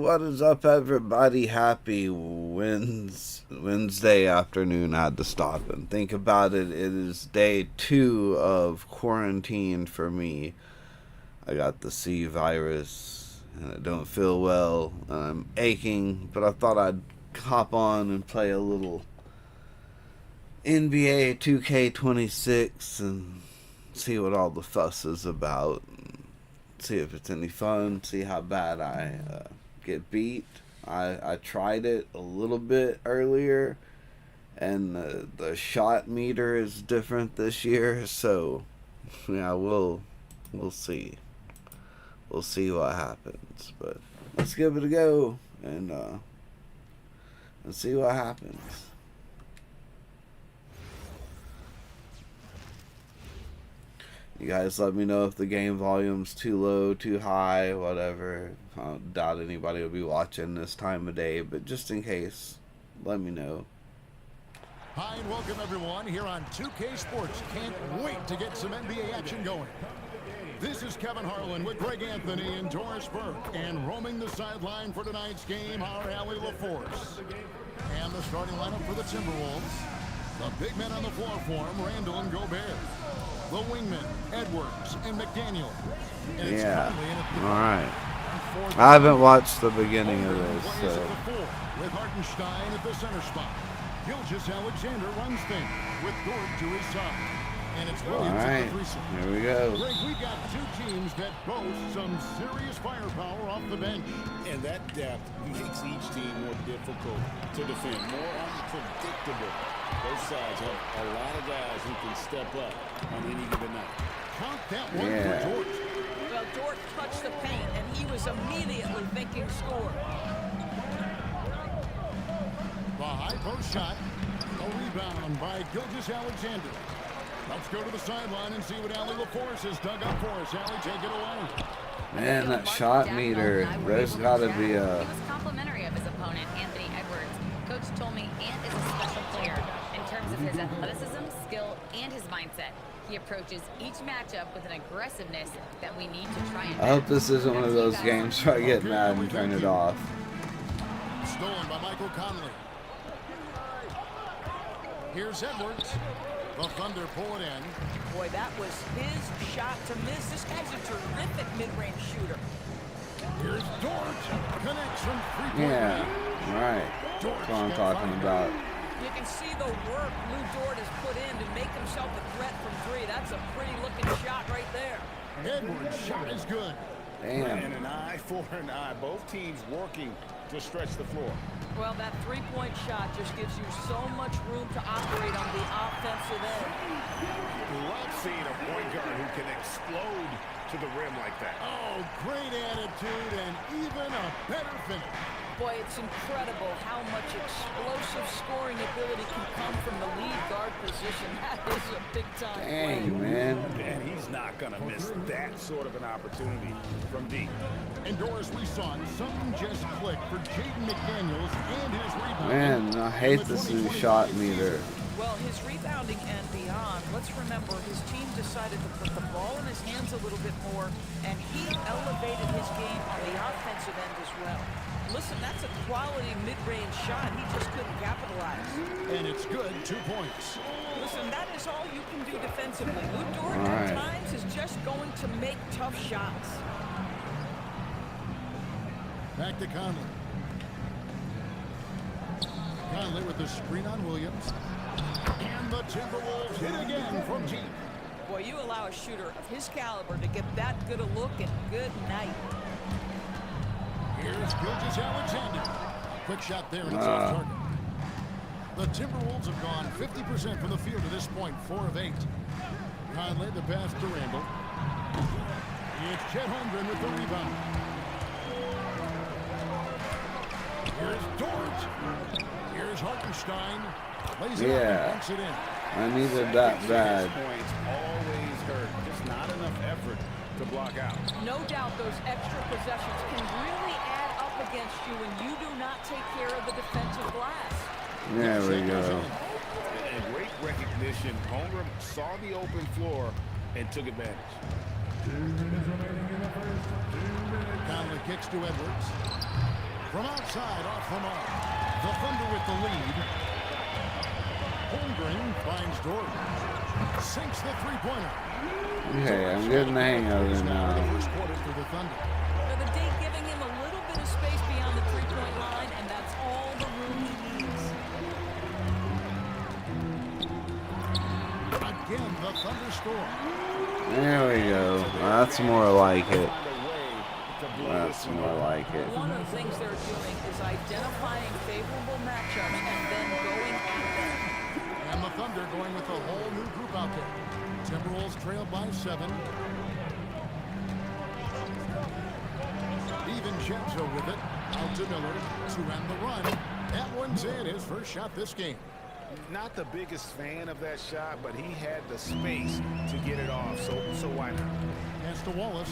What is up, everybody? Happy Wednesday afternoon. I had to stop and think about it. It is day 2 of quarantine for me. I got the C virus and I don't feel well. I'm aching, but I thought I'd hop on and play a little NBA 2K26 and see what all the fuss is about. See if it's any fun. See how bad I get beat. I tried it a little bit earlier, and the shot meter is different this year. So yeah, we'll see. We'll see what happens. But let's give it a go and see what happens. You guys let me know if the game volume's too low, too high, whatever. I don't doubt anybody will be watching this time of day, but just in case, let me know. Hi and welcome everyone here on 2K Sports. Can't wait to get some NBA action going. This is Kevin Harlan with Greg Anthony and Doris Burke, and roaming the sideline for tonight's game, our Allie LaForce. And the starting lineup for the Timberwolves. The big men on the floor for them, Randall and Gobert. The wingmen, Edwards and McDaniel. And yeah, alright. I haven't watched the beginning of this, so. With Hartenstein at the center spot. Gilgeous-Alexander runs things with Dort to his side. And it's Williams at the threesome. Here we go. Greg, we got two teams that boast some serious firepower off the bench. And that depth makes each team more difficult to defend, more unpredictable. Both sides have a lot of guys who can step up on any given night. Count that one for Dort. Well, Dort touched the paint, and he was immediately thinking score. The high post shot. A rebound by Gilgeous-Alexander. Let's go to the sideline and see what Allie LaForce has dug up for us. Allie, take it away. Man, that shot meter, there's got to be a... He was complimentary of his opponent, Anthony Edwards. Coach told me Ant is a special player in terms of his athleticism, skill, and his mindset. He approaches each matchup with an aggressiveness that we need to try and... I hope this isn't one of those games where I get mad and turn it off. Stolen by Michael Conley. Here's Edwards. The Thunder pull it in. Boy, that was his shot to miss. This guy's a terrific mid-range shooter. Here's Dort. Connects from three-point Yeah, right. That's what I'm talking about. You can see the work Lou Dort has put in to make himself a threat from three. That's a pretty looking shot right there. Edwards' shot is good. Damn. And an eye for an eye. Both teams working to stretch the floor. Well, that three-point shot just gives you so much room to operate on the offensive end. Love seeing a point guard who can explode to the rim like that. Oh, great attitude and even a better finish. Boy, it's incredible how much explosive scoring ability can come from the lead guard position. That is a big-time play. Dang, man. And he's not going to miss that sort of an opportunity from deep. And Doris, we saw something just click for Jaden McDaniels and his rebound. Man, I hate this new shot meter. Well, his rebounding and beyond, let's remember his team decided to put the ball in his hands a little bit more, and he elevated his game on the offensive end as well. Listen, that's a quality mid-range shot. He just couldn't capitalize. And it's good, 2 points. Listen, that is all you can do defensively. Lou Dort at times is just going to make tough shots. Back to Conley. Conley with the screen on Williams. And the Timberwolves hit again from deep. Boy, you allow a shooter of his caliber to get that good a look, and good night. Here's Gilgeous-Alexander. Quick shot there, and it's off target. The Timberwolves have gone 50% from the field to this point, 4 of 8. Conley, the pass to Randall. It's Chet Holmgren with the rebound. Here's Dort. Here's Hartenstein. Lays it up and banks it in. I needed that bad. Points always hurt. Just not enough effort to block out. No doubt those extra possessions can really add up against you when you do not take care of the defensive glass. There we go. And great recognition. Holmgren saw the open floor and took advantage. Conley kicks to Edwards. From outside, off the mark. The Thunder with the lead. Holmgren finds Dort. Sinks the three-pointer. Okay, I'm getting the hang of it The now. first quarter for the Thunder. Now, the D giving him a little bit of space beyond the three-point line, and that's all the room he needs. Again, the Thunder score. There we go. That's more like it. Find a way to blow That's this one more up. like it. One of the things they're doing is identifying favorable matchups and then going at them. And the Thunder going with a whole new group out there. Timberwolves trailed by 7. DiVincenzo with it. Out to Miller to end the run. That one's in, his first shot this game. Not the biggest fan of that shot, but he had the space to get it off, so why not? Pass to Wallace.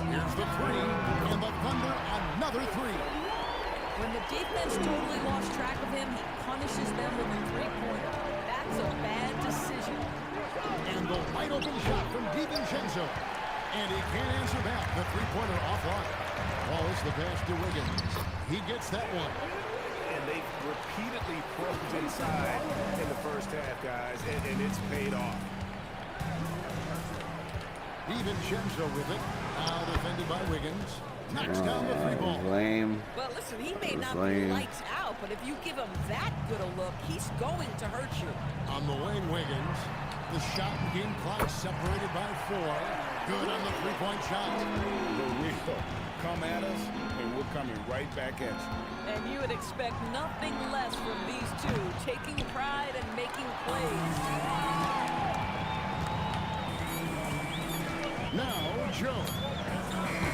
Here's the three. And the Thunder another three. When the defense totally lost track of him, he punishes them with a three-pointer. That's a bad decision. And the wide open shot from DiVincenzo. And he can't answer back. The three-pointer offline. Wallace the pass to Wiggins. He gets that one. And they repeatedly probed inside in the first half, guys, and it's paid off. DiVincenzo with it. Now defended by Wiggins. Knocks down the three ball. Lame. Well, listen, he may That's not be lame. lights out, but if you give him that good a look, he's going to hurt you. On the wing, Wiggins. The shot and game clock separated by 4. Good on the three-point shot. The real come at us, and we're coming right back at you. And you would expect nothing less from these two, taking pride and making plays. Now, Joe.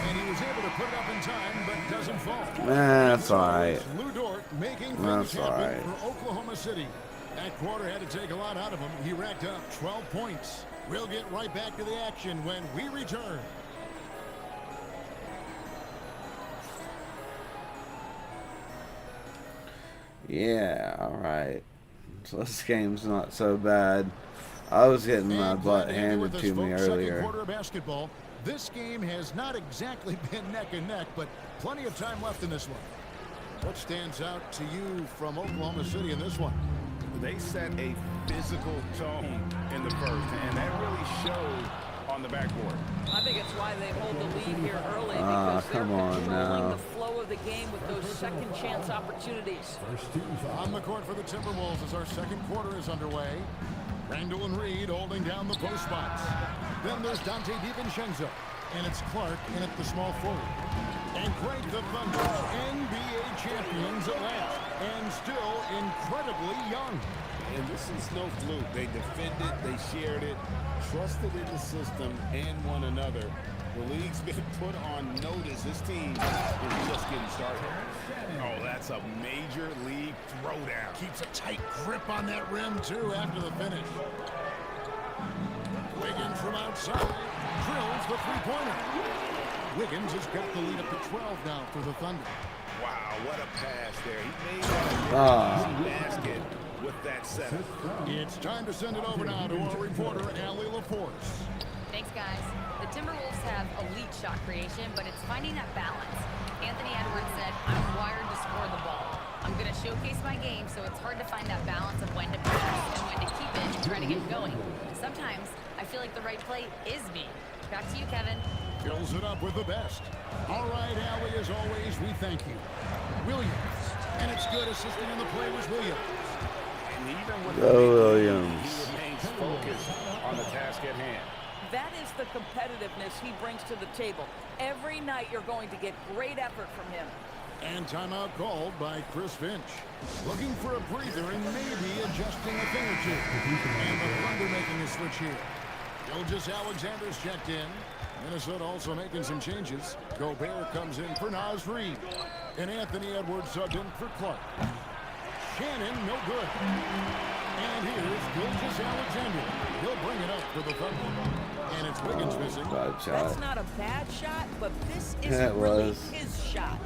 And he was able to put it up in time, but doesn't fall. That's alright. Lou Dort making That's things happen alright. for Oklahoma City. That quarter had to take a lot out of him. He racked up 12 points. We'll get right back to the action when we return. Yeah, alright. So this game's not so bad. I was getting my And butt glad to end with handed us, to me folks. Second earlier. quarter of basketball. This game has not exactly been neck and neck, but plenty of time left in this one. What stands out to you from Oklahoma City in this one? They set a physical tone in the first, and that really showed on the backboard. I think it's why they hold the lead here early, Ah, because they're come on controlling now. the flow of the game with those second chance opportunities. On the court for the Timberwolves as our second quarter is underway. Randall and Reed holding down the post spots. Then there's Dante DiVincenzo. And it's Clark in at the small forward. And Greg, the Thunder's NBA champions at last. And still incredibly young. And this is no fluke. They defended, they shared it, trusted in the system and one another. The league's been put on notice. This team is just getting started. Oh, that's a major league throwdown. Keeps a tight grip on that rim, too, after the finish. Wiggins from outside. Drills the three-pointer. Wiggins has got the lead up to 12 now for the Thunder. Wow, what a pass there. He made that easy basket with that setup. It's time to send it over now to our reporter, Allie LaForce. Thanks, guys. The Timberwolves have elite shot creation, but it's finding that balance. Anthony Edwards said, I'm wired to score the ball. I'm going to showcase my game, so it's hard to find that balance of when to pass and when to keep it and try to get going. Sometimes I feel like the right play is me. Back to you, Kevin. Fills it up with the best. All right, Allie, as always, we thank you. Williams. And it's good assisting in the play was Williams. And even with Go the Williams. he remains focused on the task at hand. That is the competitiveness he brings to the table. Every night you're going to get great effort from him. And timeout called by Chris Finch. Looking for a breather and maybe adjusting a thing or two. And the Thunder making a switch here. Gilgeous Alexander's checked in. Minnesota also making some changes. Gobert comes in for Naz Reid. And Anthony Edwards subbed in for Clark. Shannon, no good. And here's Gilgeous Alexander. He'll bring it up for the Thunder. And it's Wiggins missing. Bad That's shot. not a bad shot, but this Yeah, isn't it really was. his shot.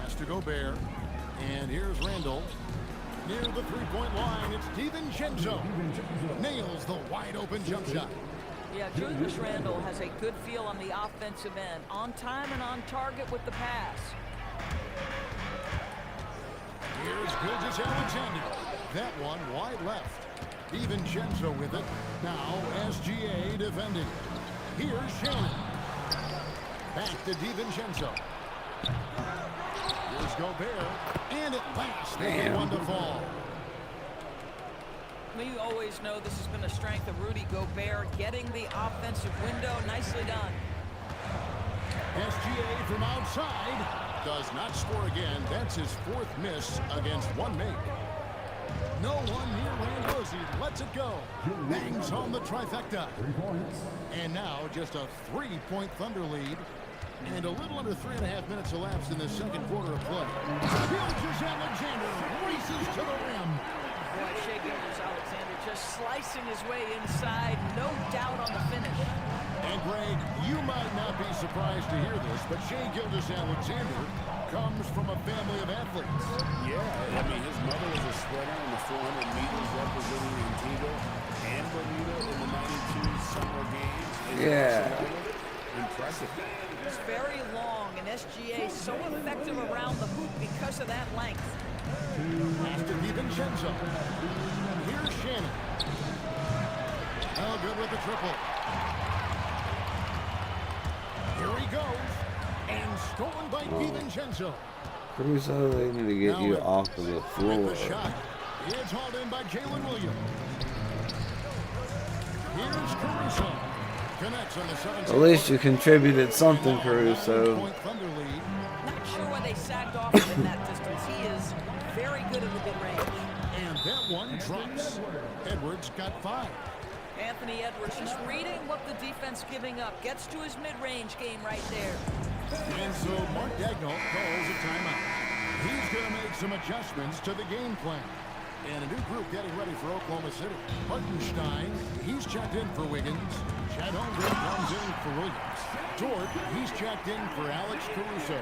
Pass to Gobert. And here's Randall. Near the three-point line, it's DiVincenzo. Nails the wide-open jump shot. Yeah, Julius Randle has a good feel on the offensive end, on time and on target with the pass. Here's Gilgeous Alexander. That one wide left. DiVincenzo with it. Now SGA defending. Here's Shannon. Back to DiVincenzo. Here's Gobert. And at last, there's one to fall. We always know this has been a strength of Rudy Gobert, getting the offensive window. Nicely done. SGA from outside does not score again. That's his fourth miss against one make. No one near Randozzi lets it go. Bangs home the trifecta. And now just a 3-point Thunder lead. And a little under 3.5 minutes elapsed in the second quarter of play. Gilgeous Alexander races to the rim. Boy, Shai Gilgeous-Alexander just slicing his way inside. No doubt on the finish. And Greg, you might not be surprised to hear this, but Shai Gilgeous-Alexander comes from a family of athletes. Yeah, I mean, his mother was a sprinter in the 400 meters representing Antigua and Bermuda in the 92 Summer Games. Yeah. Impressive. It's very long, and SGA so effective around the hoop because of that length. Pass to DiVincenzo. Here's Shannon. Oh, good with the triple. Here he goes. And stolen by DiVincenzo. Caruso, they need to get you off of the With floor. the shot. It's hauled in by Jalen Williams. Here's Caruso. Connects on the 17th. At least you contributed something, Caruso. 9-point Thunder lead. Not sure why they sagged off him in that distance. He is very good in the mid-range. And that one drops. Edwards got 5. Anthony Edwards just reading what the defense giving up. Gets to his mid-range game right there. And so Mark Daigneault calls a timeout. He's going to make some adjustments to the game plan. And a new group getting ready for Oklahoma City. Hartenstein, he's checked in for Wiggins. Chad Holmgren comes in for Williams. Dort, he's checked in for Alex Caruso.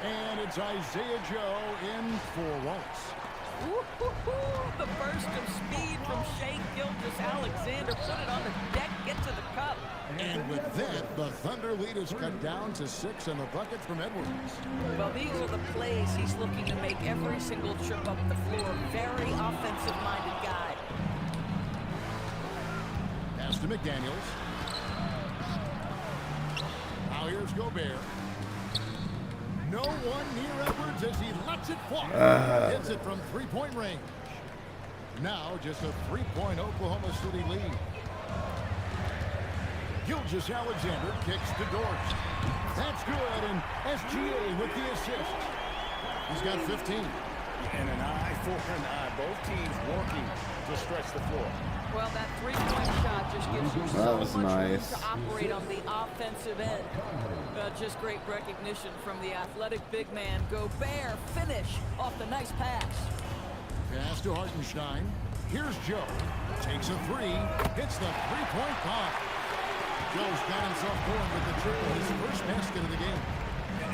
And it's Isaiah Joe in for Wallace. The burst of speed from Shai Gilgeous-Alexander. Put it on the deck, get to the cup. And with that, the Thunder lead is cut down to 6 and the bucket from Edwards. Well, these are the plays he's looking to make every single trip up the floor. Very offensive-minded guy. Pass to McDaniels. Now here's Gobert. No one near Edwards as he lets it fly. Hits it from 3-point range. Now just a 3-point Oklahoma City lead. Gilgeous-Alexander kicks to Dort. That's good, and SGA with the assist. He's got 15. And an eye for an eye. Both teams working to stretch the floor. Well, that 3-point shot just gives you That so was much nice. room to operate on the offensive end. Just great recognition from the athletic big man. Gobert finish off the nice pass. Pass to Hartenstein. Here's Joe. Takes a 3. Hits the 3-point bar. Joe's got himself going with the triple. His first basket of the game.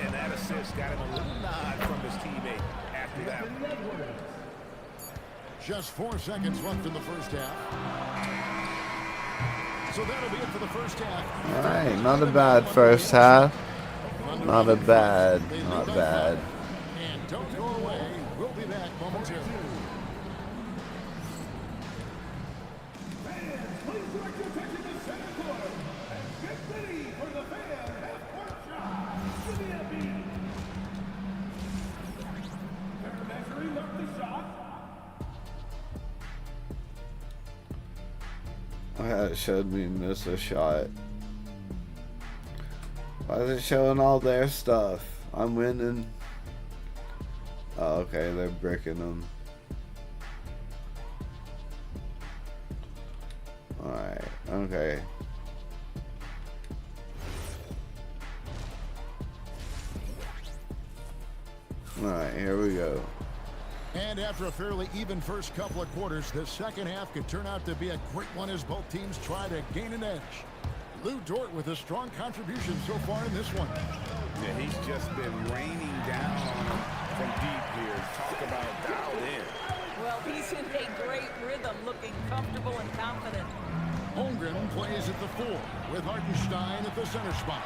And that assist got him a little nod from his teammate after that. Just 4 seconds left in the first half. So that'll be it for the first half. All right, not a bad first half. Not bad. And don't go away. We'll be back momentarily. It showed me miss a shot. Why is it showing all their stuff? I'm winning. Oh, okay, they're bricking them. Alright, okay. Alright, here we go. And after a fairly even first couple of quarters, the second half could turn out to be a great one as both teams try to gain an edge. Lou Dort with a strong contribution so far in this one. Yeah, he's just been raining down on him from deep here. Talk about dialed in. Well, he's in a great rhythm, looking comfortable and confident. Holmgren plays at the 4 with Hartenstein at the center spot.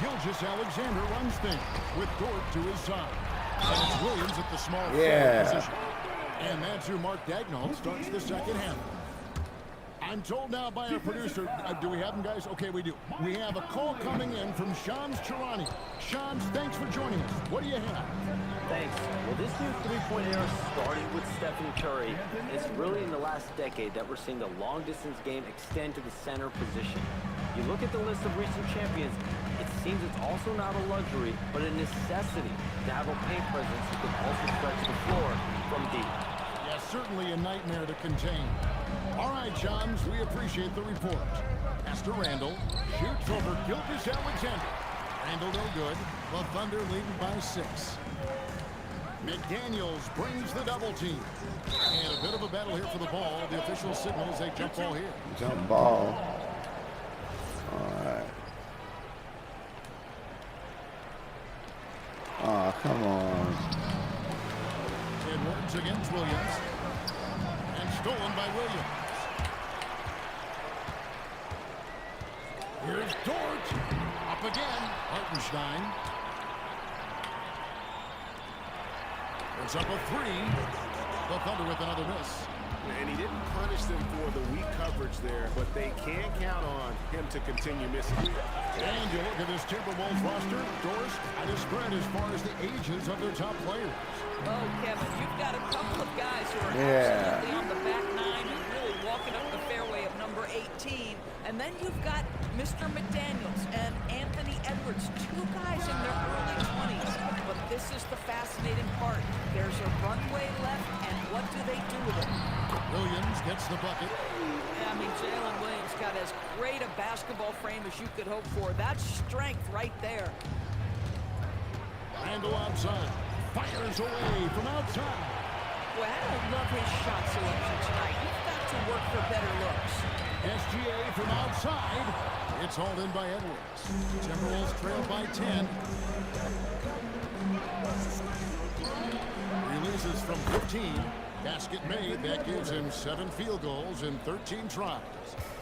Gilgeous-Alexander runs things with Dort to his side. And it's Williams at the small Yeah. forward position. And that's who Mark Daigneault starts the second half. I'm told now by our producer, do we have him, guys? Okay, we do. We have a call coming in from Shams Charania. Shams, thanks for joining us. What do you have? Thanks. Well, this new three-point era started with Stephen Curry. It's really in the last decade that we're seeing the long-distance game extend to the center position. You look at the list of recent champions, it seems it's also not a luxury, but a necessity to have a paint presence who can also stretch the floor from deep. Yeah, certainly a nightmare to contain. All right, Shams, we appreciate the report. Pass to Randall. Shoots over Gilgeous-Alexander. Randall no good. The Thunder leading by 6. McDaniels brings the double team. And a bit of a battle here for the ball. The official signals a jump ball here. Jump ball. All right. Oh, come on. Edwards against Williams. And stolen by Williams. Here's Dort. Up again. Hartenstein. It's up a 3. The Thunder with another miss. And he didn't punish them for the weak coverage there, but they can count on him to continue missing. And you look at this Timberwolves roster, Doris, and a spread as far as the ages of their top players. Oh, Kevin, you've got a couple of guys who are Yeah. absolutely on the back nine and really walking up the fairway of number 18. And then you've got Mr. McDaniels and Anthony Edwards, 2 guys in their early 20s. But this is the fascinating part. There's a runway left, and what do they do with it? Williams gets the bucket. I mean, Jalen Williams got as great a basketball frame as you could hope for. That's strength right there. Randall outside. Fires away from outside. Well, I don't love his shot selection tonight. You've got to work for better looks. SGA from outside. It's hauled in by Edwards. Timberwolves trail by 10. Releases from 15. Basket made. That gives him 7 field goals in 13 tries.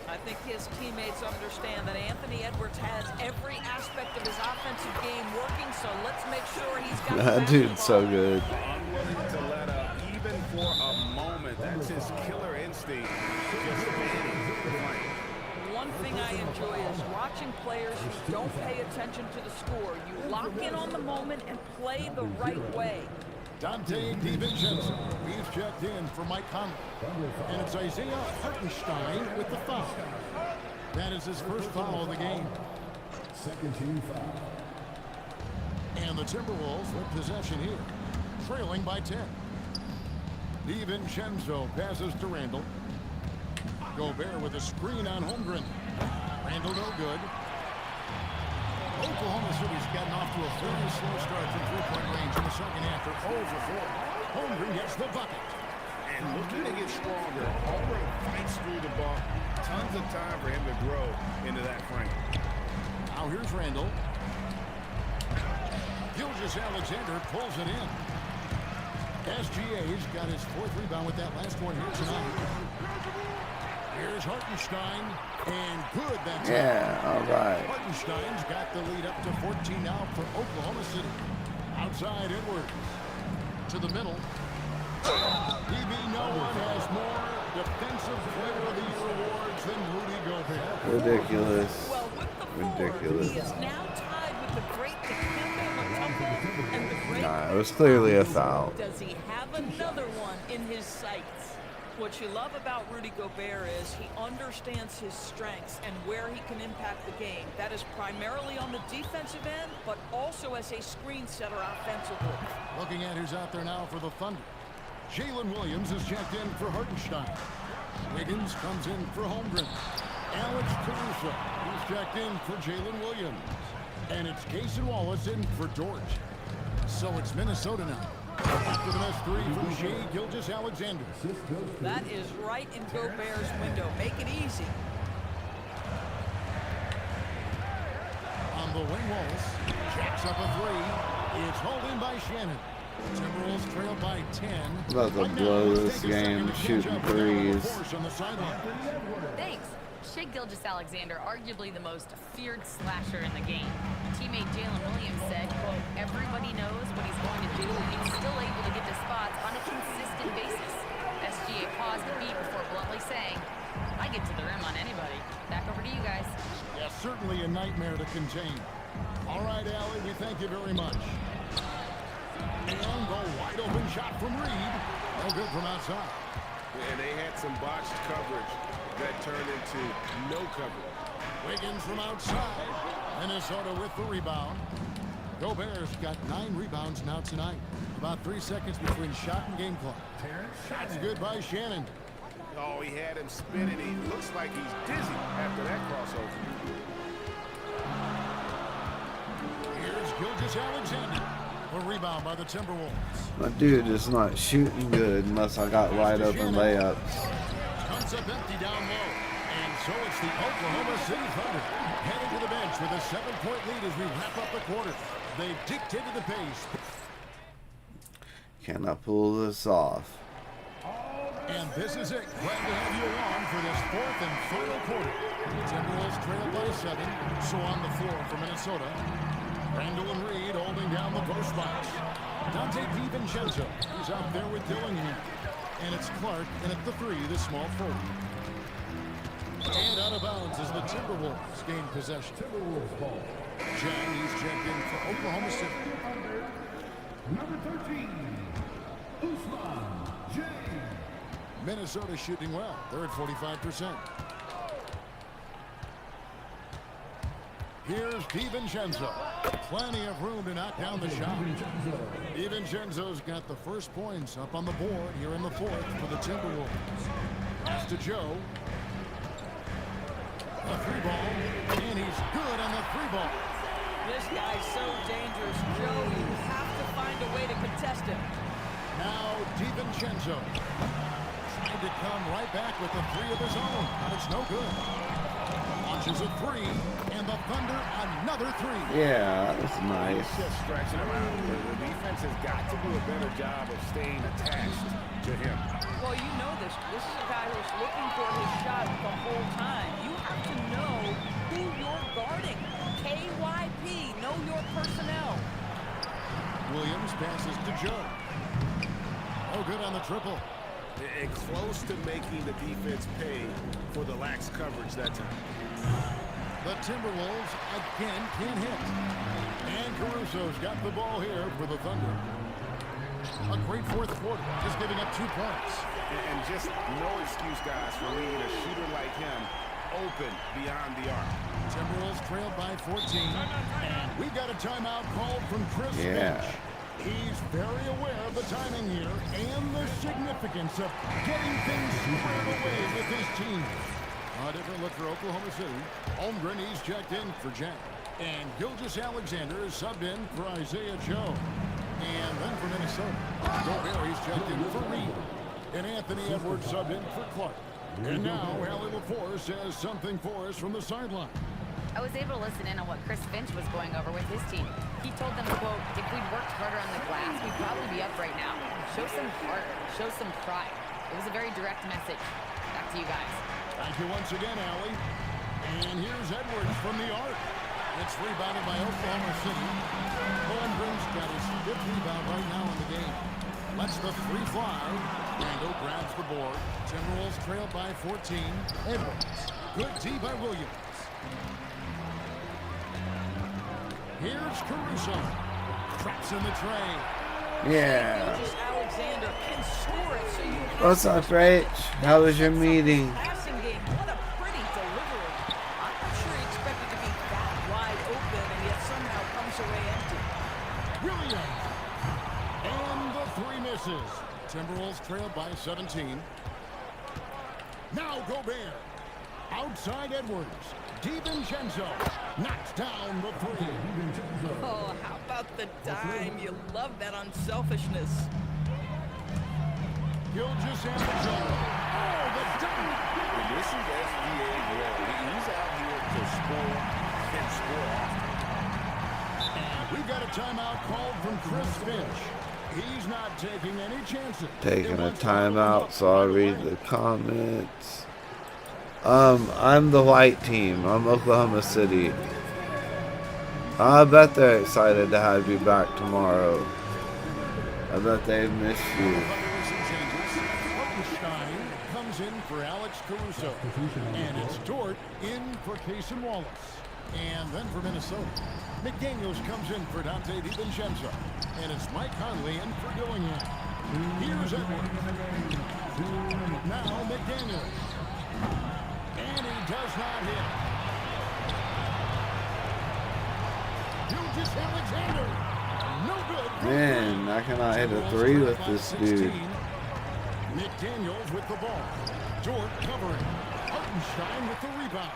I think his teammates understand that Anthony Edwards has every aspect of his offensive game working, so let's make sure he's got That dude's so good. Unwilling to let up, even for a moment. That's his killer instinct. Just fanning the flame. One thing I enjoy is watching players who don't pay attention to the score. You lock in on the moment and play the right way. Dante DiVincenzo. He's checked in for Mike Conley. And it's Isaiah Hartenstein with the foul. That is his first foul of the game. Second team foul. And the Timberwolves with possession here. Trailing by 10. DiVincenzo passes to Randall. Gobert with a screen on Holmgren. Randall no good. Oklahoma City's gotten off to a very slow start from three-point range in the second half. They're 0 for 4. Holmgren gets the bucket. And looking to get stronger, Holmgren fights through the ball. Tons of time for him to grow into that frame. Now here's Randall. Gilgeous-Alexander pulls it in. SGA's got his 4th rebound with that last one here tonight. Here's Hartenstein, and good that time. Yeah, all right. Hartenstein's got the lead up to 14 now for Oklahoma City. Outside Edwards to the middle. DB, no one has more defensive player of the year awards than Rudy Gobert. Ridiculous. Well, with the Ridiculous. he is now tied with the great Dikembe Mutombo and the great... Nah, it was clearly a foul. Does he have another one in his sights? What you love about Rudy Gobert is he understands his strengths and where he can impact the game. That is primarily on the defensive end, but also as a screen setter offensively. Looking at who's out there now for the Thunder. Jalen Williams is checked in for Hartenstein. Wiggins comes in for Holmgren. Alex Caruso, who's checked in for Jalen Williams. And it's Cason Wallace in for Dort. So it's Minnesota now. After the next 3 from Shai Gilgeous-Alexander. That is right in Gobert's window. Make it easy. On the wing, Wallace jacks up a 3. It's hauled in by Shannon. Timberwolves trail by 10. About to Right now, blow let's this take a second game, to catch shooting up with Alan threes. LaForce on the sideline. Thanks. Shai Gilgeous-Alexander, arguably the most feared slasher in the game. Teammate Jalen Williams said, quote, everybody knows what he's going to do, and he's still able to get to spots on a consistent basis. SGA paused the beat before bluntly saying, I get to the rim on anybody. Back over to you guys. Yeah, certainly a nightmare to contain. All right, Allie, we thank you very much. And the wide open shot from Reed. No good from outside. And they had some botched coverage that turned into no coverage. Wiggins from outside. Minnesota with the rebound. Gobert's got 9 rebounds now tonight. About 3 seconds between shot and game clock. That's good by Shannon. Oh, he had him spinning. He looks like he's dizzy after that crossover. Here's Gilgeous-Alexander. A rebound by the Timberwolves. My dude is not shooting good unless I got wide open layups. Comes up empty down low. And so it's the Oklahoma City Thunder heading to the bench with a 7-point lead as we wrap up the quarter. They've dictated the pace. Can I pull this off? And this is it. Glad to have you along for this 4th and final quarter. Timberwolves trail by 7. So on the floor for Minnesota. Randall and Reed holding down the post box. Dante DiVincenzo. He's out there with Dillingham. And it's Clark in at the 3, the small forward. And out of bounds as the Timberwolves gain possession. Timberwolves ball. Jang, he's checked in for Oklahoma City. Number 13, Usman Jang. Minnesota shooting well. They're at 45%. Here's DiVincenzo. Plenty of room to knock down the shot. DiVincenzo's got the first points up on the board here in the 4th for the Timberwolves. Pass to Joe. A 3-ball, and he's good on the 3-ball. This guy's so dangerous, Joe. You have to find a way to contest him. Now DiVincenzo trying to come right back with the 3 of his own, but it's no good. Launches a 3, and the Thunder another 3. Yeah, that's nice. It's just stretching around. The defense has got to do a better job of staying attached to him. Well, you know this. This is a guy who's looking for his shot the whole time. You have to know who you're guarding. KYP, know your personnel. Williams passes to Joe. Oh, good on the triple. And close to making the defense pay for the lax coverage that time. The Timberwolves again can't hit. And Caruso's got the ball here for the Thunder. A great 4th quarter, just giving up 2 points. And just no excuse, guys, for leaving a shooter like him open beyond the arc. Timberwolves trailed by 14. And we got a timeout called from Chris Yeah. Finch. He's very aware of the timing here and the significance of getting things squared away with his team. A different look for Oklahoma City. Holmgren, he's checked in for Jack. And Gilgeous-Alexander is subbed in for Isaiah Joe. And then for Minnesota, Gobert, he's checked in for Reed. And Anthony Edwards subbed in for Clark. And now, Allie LaForce has something for us from the sideline. I was able to listen in on what Chris Finch was going over with his team. He told them, quote, if we'd worked harder on the glass, we'd probably be up right now. Show some heart, show some pride. It was a very direct message. Back to you guys. Thank you once again, Allie. And here's Edwards from the arc. It's rebounded by Oklahoma City. Holmgren's got his 5th rebound right now in the game. Lets the 3 fly. Randall grabs the board. Timberwolves trailed by 14. Edwards. Good D by Williams. Here's Caruso. Traps in the tray. Yeah. Alexander can score it, so you What's up, Rach? How was your meeting? passing game. What a pretty delivery. I'm not sure he expected to be that wide open, and yet somehow comes away empty. Williams. And the 3 misses. Timberwolves trailed by 17. Now Gobert. Outside Edwards. DiVincenzo knocks down the 3. Oh, how about the dime? You love that unselfishness. Gilgeous-Alexander. Oh, the dunk. And this is SGA role. He's out here to score and score often. And we've got a timeout called from Chris Finch. He's not taking any chances. Taking a timeout, so I'll read the comments. I'm the white team. I'm Oklahoma City. I bet they're excited to have you back tomorrow. I bet they miss you. Hartenstein comes in for Alex Caruso. And it's Dort in for Cason Wallace. And then for Minnesota, McDaniels comes in for Dante DiVincenzo. And it's Mike Conley in for Dillingham. Here's Edwards. Now McDaniels. And he does not hit. Gilgeous Alexander. No good. Man, I cannot hit a 3 with this dude. McDaniels with the ball. Dort covering. Hartenstein with the rebound.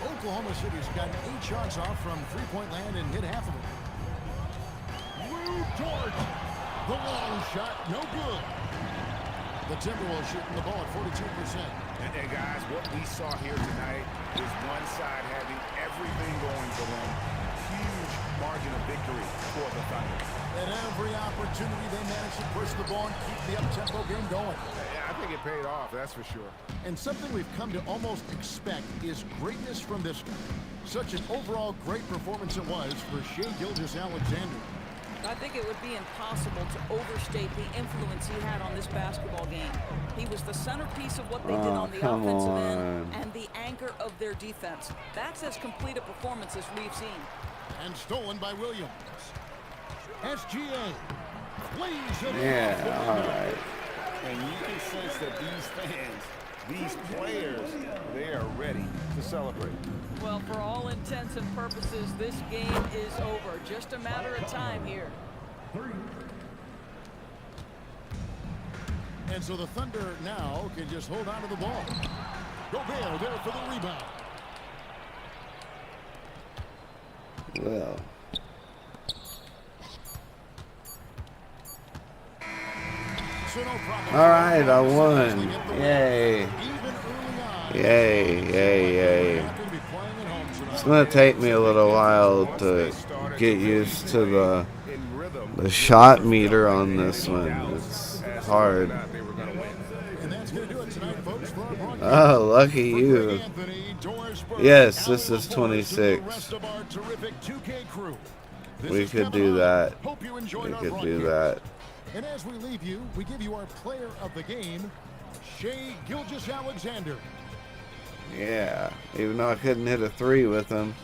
Oklahoma City's gotten 8 shots off from three-point land and hit half of them. Lou Dort. The long shot, no good. The Timberwolves shooting the ball at 42%. And guys, what we saw here tonight is one side having everything going for them. Huge margin of victory for the Thunder. At every opportunity, they managed to push the ball and keep the up-tempo game going. Yeah, I think it paid off, that's for sure. And something we've come to almost expect is greatness from this guy. Such an overall great performance it was for Shai Gilgeous-Alexander. I think it would be impossible to overstate the influence he had on this basketball game. He was the centerpiece of what they did on the offensive end and the anchor of their defense. That's as complete a performance as we've seen. And stolen by Williams. SGA. Yeah, all right. And you can sense that these fans, these players, they are ready to celebrate. Well, for all intents and purposes, this game is over. Just a matter of time here. And so the Thunder now can just hold on to the ball. Gobert there for the rebound. Well. So no problem. All right, I won. Yay. Yay, yay, yay. It's going to take me a little while to get used to the shot meter on this one. It's hard. Oh, lucky you. Yes, this is 26. We could do that. We could do that. And as we leave you, we give you our player of the game, Shai Gilgeous-Alexander. Yeah, even though I couldn't hit a 3 with him,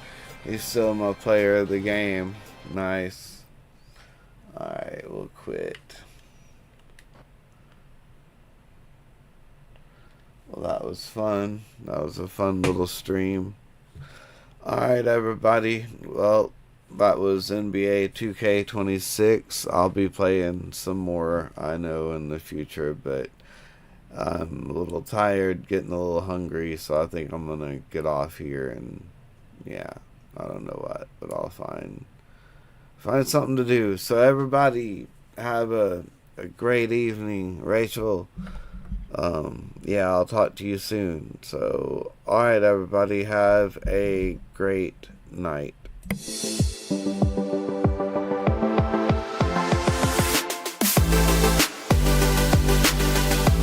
he's still my player of the game. Nice. Alright, we'll quit. Well, that was fun. That was a fun little stream. Alright, everybody. Well, that was NBA 2K26. I'll be playing some more, I know, in the future, but I'm a little tired, getting a little hungry, so I think I'm going to get off here and, yeah, I don't know what, but I'll find something to do. So everybody have a great evening. Rachel, yeah, I'll talk to you soon. So, alright, everybody, have a great night.